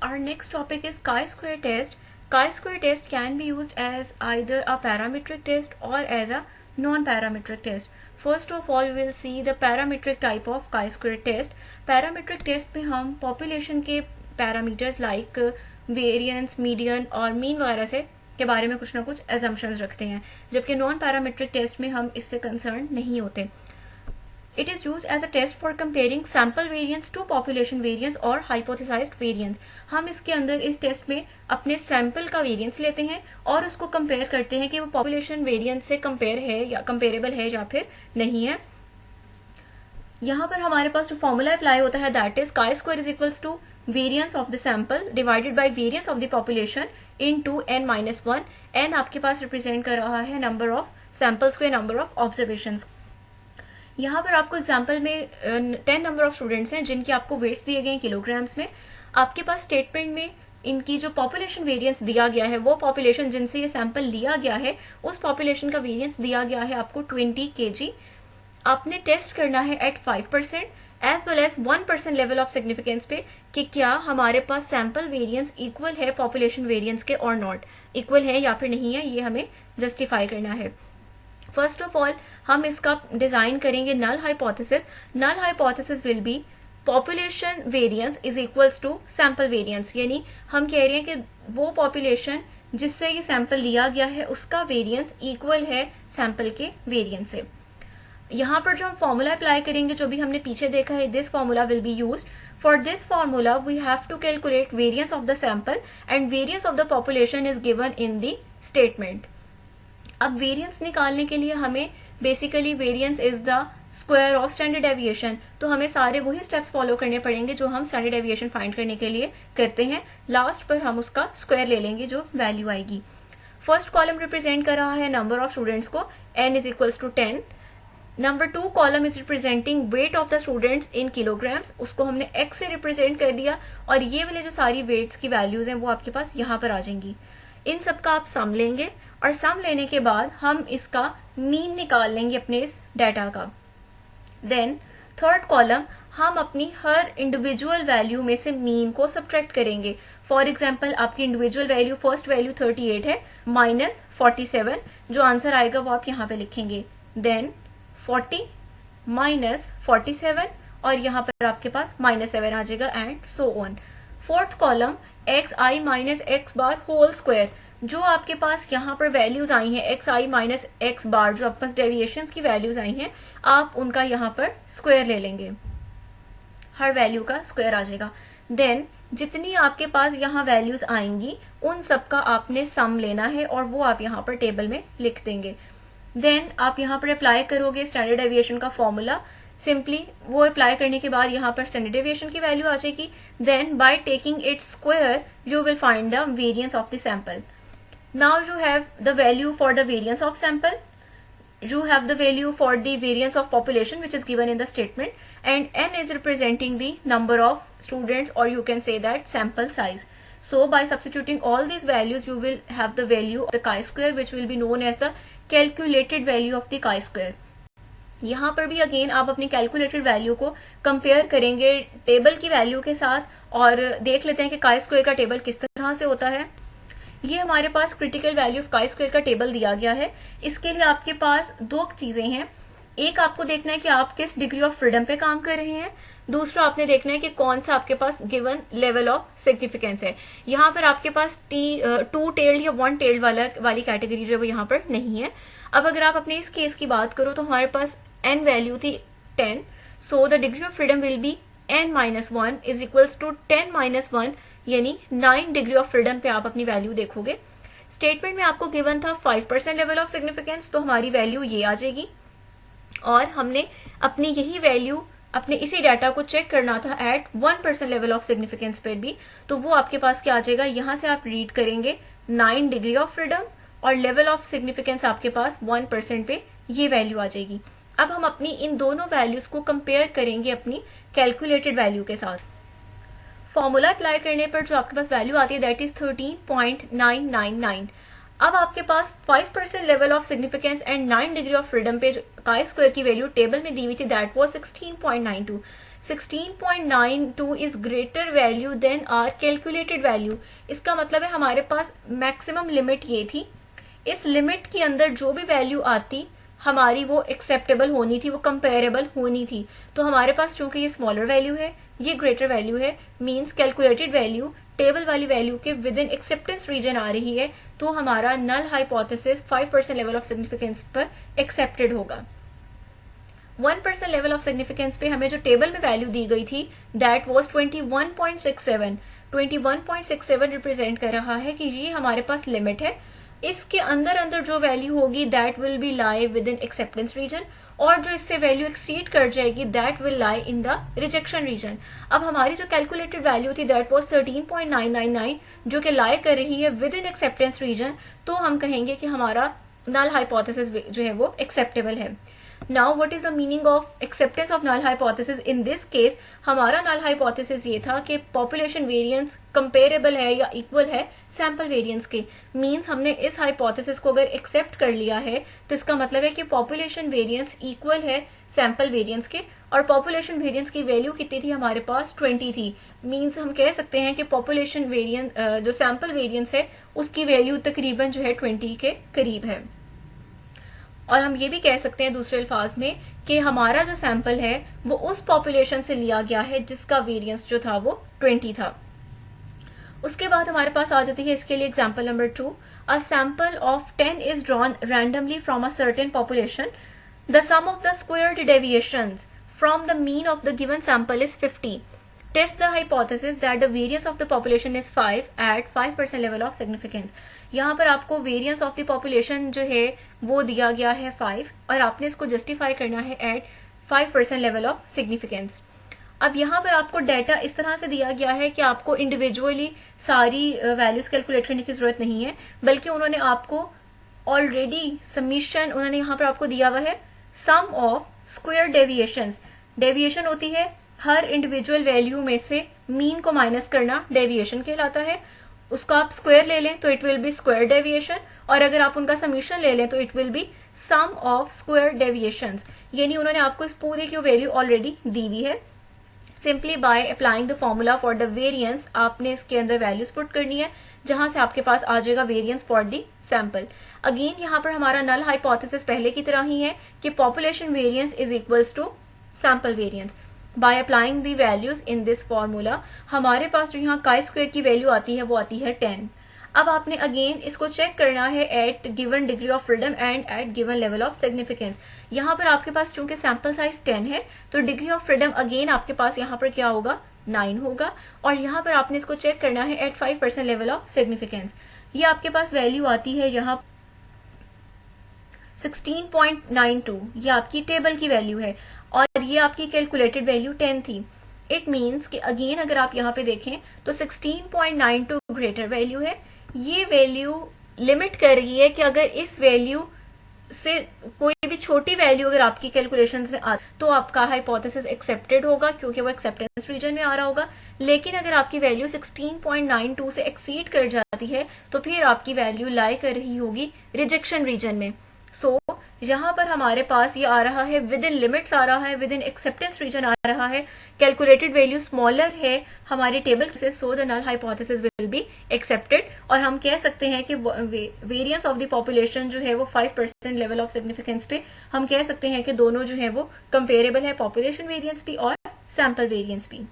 Our next topic is chi-square test. Chi-square test can be used as either a parametric test or as a non-parametric test. First of all, we will see the parametric type of chi-square test. Parametric test में हम population के parameters like variance, median और mean वगैरह से के बारे में कुछ ना कुछ assumptions रखते हैं, जबकि non-parametric test में हम इससे concerned नहीं होते. It is used as a test for comparing sample variance to population variance or hypothesized variance. हम इसके अंदर इस टेस्ट में अपने सैंपल का वेरिएंस लेते हैं और उसको कंपेयर करते हैं कि वो पॉपुलेशन वेरिएंस से कंपेयर है या कंपेरेबल है या फिर नहीं है. यहाँ पर हमारे पास जो फॉर्मूला अप्लाई होता है that is chi square is equals to variance of the sample divided by variance of the population into n-1. n आपके पास रिप्रेजेंट कर रहा है नंबर ऑफ सैंपल्स को, नंबर ऑफ ऑब्जर्वेशंस. यहाँ पर आपको एग्जाम्पल में 10 नंबर ऑफ स्टूडेंट्स हैं जिनके आपको वेट्स दिए गए हैं किलोग्राम्स में. आपके पास स्टेटमेंट में इनकी जो पॉपुलेशन वेरिएंस दिया गया है, वो पॉपुलेशन जिनसे ये सैंपल लिया गया है उस पॉपुलेशन का वेरिएंस दिया गया है आपको 20 kg. आपने टेस्ट करना है at 5% as well as 1% level of significance पे कि क्या हमारे पास सैंपल वेरिएंस इक्वल है पॉपुलेशन वेरिएंस के और नॉट, इक्वल है या फिर नहीं है, ये हमें जस्टिफाई करना है. फर्स्ट ऑफ ऑल हम इसका डिजाइन करेंगे null hypothesis. Null hypothesis will be population variance is equals to sample variance, यानी हम कह रहे हैं कि वो पॉपुलेशन जिससे ये सैंपल लिया गया है उसका वेरिएंस इक्वल है सैंपल के वेरिएंस से. यहाँ पर जो हम फॉर्मूला अप्लाई करेंगे, जो भी हमने पीछे देखा है, this formula will be used. For this formula we have to calculate variance of the sample and variance of the population is given in the statement. अब वेरिएंस निकालने के लिए हमें basically variance is the square of standard deviation, तो हमें सारे वही steps follow करने पड़ेंगे जो हम स्टैंडर्ड डेविएशन फाइंड करने के लिए करते हैं. लास्ट पर हम उसका स्क्वायर ले लेंगे जो वैल्यू आएगी. फर्स्ट कॉलम रिप्रेजेंट कर रहा है नंबर ऑफ स्टूडेंट्स को, n is equals to 10. Number 2 column is representing weight of the students in kilograms, उसको हमने x से रिप्रेजेंट कर दिया और ये वाले जो सारी वेट्स की वैल्यूज हैं वो आपके पास यहाँ पर आ जाएंगी. इन सबका आप सम लेंगे और सम लेने के बाद हम इसका मीन निकाल लेंगे अपने इस डाटा का. देन थर्ड कॉलम हम अपनी हर इंडिविजुअल वैल्यू में से मीन को सब्ट्रैक्ट करेंगे. फॉर एग्जांपल आपकी इंडिविजुअल वैल्यू, फर्स्ट वैल्यू 38 है, माइनस 47, जो आंसर आएगा वो आप यहाँ पे लिखेंगे. देन 40 माइनस 47 और यहाँ पर आपके पास -7 आ जाएगा and so on. Fourth column xi minus x bar whole square, जो आपके पास यहाँ पर वैल्यूज आई हैं xi माइनस x बार, जो आपके पास डेविएशंस की वैल्यूज आई हैं, आप उनका यहाँ पर स्क्वायर ले लेंगे, हर वैल्यू का स्क्वायर आ जाएगा. देन जितनी आपके पास यहाँ वैल्यूज आएंगी उन सब का आपने सम लेना है और वो आप यहाँ पर टेबल में लिख देंगे. देन आप यहाँ पर अप्लाई करोगे स्टैंडर्ड डेविएशन का फॉर्मूला. सिंपली वो अप्लाई करने के बाद यहाँ पर स्टैंडर्ड डेविएशन की वैल्यू आ जाएगी. Then by taking its square you will find the variance of the sample. Now you have the value for the variance of sample, you have the value for the variance of population which is given in the statement, and n is representing the number of students, or you can say that sample size. So by substituting all these values you will have the value of the chi-square which will be known as the calculated value of the chi-square. यहाँ पर भी again आप अपनी calculated value को compare करेंगे table की value के साथ और देख लेते हैं कि chi-square का टेबल किस तरह से होता है. ये हमारे पास क्रिटिकल वैल्यू ऑफ chi-square का टेबल दिया गया है. इसके लिए आपके पास दो चीजें हैं. एक आपको देखना है कि आप किस डिग्री ऑफ फ्रीडम पे काम कर रहे हैं, दूसरा आपने देखना है कि कौन सा आपके पास गिवन लेवल ऑफ सिग्निफिकेंस है. यहाँ पर आपके पास 2 टेल्ड या 1 टेल्ड वाली कैटेगरी जो है वो यहाँ पर नहीं है. अब अगर आप अपने इस केस की बात करो तो हमारे पास n वैल्यू थी 10, so the degree of freedom will be n-1 is equals to 10-1, यानी 9 डिग्री ऑफ फ्रीडम पे आप अपनी वैल्यू देखोगे. स्टेटमेंट में आपको गिवन था 5% लेवल ऑफ सिग्निफिकेंस, तो हमारी वैल्यू ये आ जाएगी और हमने अपनी यही वैल्यू अपने इसी डाटा को चेक करना था एट 1% लेवल ऑफ सिग्निफिकेंस पर भी, तो वो आपके पास क्या आ जाएगा. यहाँ से आप रीड करेंगे 9 डिग्री ऑफ फ्रीडम और लेवल ऑफ सिग्निफिकेंस आपके पास 1% पे ये वैल्यू आ जाएगी. अब हम अपनी इन दोनों वैल्यूज को कंपेयर करेंगे अपनी कैलकुलेटेड वैल्यू के साथ. फॉर्मूला अप्लाई करने पर जो आपके पास वैल्यू आती है दैट इज 13.999. अब आपके पास 5% level of significance and 9 degree of freedom पे chi-square की वैल्यू टेबल में दी हुई थी that was 16.92. 16.92 is greater value than our calculated value. इसका मतलब है हमारे पास मैक्सिमम लिमिट ये थी, इस लिमिट के अंदर जो भी वैल्यू आती हमारी वो एक्सेप्टेबल होनी थी, वो कंपेरेबल होनी थी। तो हमारे पास चूंकि ये स्मॉलर वैल्यू है, ये ग्रेटर वैल्यू है, मींस कैलकुलेटेड वैल्यू टेबल वाली वैल्यू के विद इन एक्सेप्टेंस रीजन आ रही है, तो हमारा null hypothesis 5% level of significance पर एक्सेप्टेड होगा। 1% लेवल ऑफ सिग्निफिकेंस पे हमें जो टेबल में वैल्यू दी गई थी दैट वाज 21.67। 21.67 रिप्रेजेंट कर रहा है कि ये हमारे पास लिमिट है, इसके अंदर अंदर जो वैल्यू होगी that will be lie within acceptance region, और जो इससे वैल्यू एक्सीड कर जाएगी that will lie in the rejection region. अब हमारी जो कैलकुलेटेड वैल्यू थी दैट वाज 13.999 जो कि लाई कर रही है विद इन एक्सेप्टेंस रीजन, तो हम कहेंगे कि हमारा नल हाइपोथेसिस जो है वो एक्सेप्टेबल है। Now what is the meaning of acceptance of null hypothesis? In this case हमारा null hypothesis ये था कि population variance comparable है या equal है sample variance के। Means हमने इस hypothesis को अगर accept कर लिया है तो इसका मतलब है कि population variance equal है sample variance के, और population variance की value कितनी थी हमारे पास 20 थी। Means हम कह सकते हैं कि population variance जो sample variance है उसकी value तकरीबन जो है 20 के करीब है। और हम ये भी कह सकते हैं दूसरे अल्फाज में कि हमारा जो सैंपल है वो उस पॉपुलेशन से लिया गया है जिसका वेरिएंस जो था वो 20 था। उसके बाद हमारे पास आ जाती है इसके लिए example number 2। A sample of 10 is drawn randomly from a certain population. The sum of the squared deviations from the mean of the given sample is 50। Test the hypothesis that the variance of the population is 5 at 5% level of significance। यहाँ पर आपको variance of the population जो है वो दिया गया है 5 और आपने इसको जस्टिफाई करना है एट 5% लेवल ऑफ सिग्निफिकेंस। अब यहाँ पर आपको डाटा इस तरह से दिया गया है कि आपको इंडिविजुअली सारी वैल्यूज कैलकुलेट करने की जरूरत नहीं है, बल्कि उन्होंने आपको ऑलरेडी सबमिशन उन्होंने यहाँ पर आपको दिया हुआ है सम ऑफ स्क्वायर डेविएशंस। डेविएशन होती है हर इंडिविजुअल वैल्यू में से मीन को माइनस करना, डेविएशन कहलाता है। उसका आप स्क्वायर ले लें तो it will be square deviation, और अगर आप उनका समीशन ले लें तो it will be sum of square deviations. यानी उन्होंने आपको इस पूरे की वैल्यू ऑलरेडी दी हुई है। Simply by applying the formula for the variance आपने इसके अंदर वैल्यूज पुट करनी है जहां से आपके पास आ जाएगा variance for the sample. Again यहाँ पर हमारा नल हाइपोथेसिस पहले की तरह ही है कि population variance is equals to sample variance. By applying the values in this formula हमारे पास जो यहाँ काई स्क्वायर की वैल्यू आती है वो आती है 10। अब आपने अगेन इसको चेक करना है at given degree of freedom and at given level of significance. यहाँ पर आपके पास चूंकि सैंपल साइज 10 है तो डिग्री ऑफ फ्रीडम अगेन आपके पास यहाँ पर क्या होगा 9 होगा, और यहाँ पर आपने इसको चेक करना है एट 5% लेवल ऑफ सिग्निफिकेंस। ये आपके पास वैल्यू आती है यहाँ 16.92, ये आपकी टेबल की वैल्यू है और ये आपकी कैलकुलेटेड वैल्यू 10 थी। इट मीन्स कि अगेन अगर आप यहाँ पे देखें तो 16.92 ग्रेटर वैल्यू है। ये वैल्यू लिमिट कर रही है कि अगर इस वैल्यू से कोई भी छोटी वैल्यू अगर आपकी कैलकुलेशंस में आ तो आपका हाइपोथेसिस एक्सेप्टेड होगा क्योंकि वो एक्सेप्टेंस रीजन में आ रहा होगा। लेकिन अगर आपकी वैल्यू 16.92 से एक्सीड कर जाती है तो फिर आपकी वैल्यू लाई कर रही होगी रिजेक्शन रीजन में। सो यहाँ पर हमारे पास ये आ रहा है विद इन लिमिट्स आ रहा है, विद इन एक्सेप्टेंस रीजन आ रहा है, कैलकुलेटेड वैल्यू स्मॉलर है हमारे टेबल से, so the null hypothesis will be accepted. और हम कह सकते हैं कि वेरिएंस ऑफ द पॉपुलेशन जो है वो 5% लेवल ऑफ सिग्निफिकेंस पे हम कह सकते हैं कि दोनों जो है वो कंपेरेबल है, पॉपुलेशन वेरिएंस भी और सैंपल वेरिएंस भी।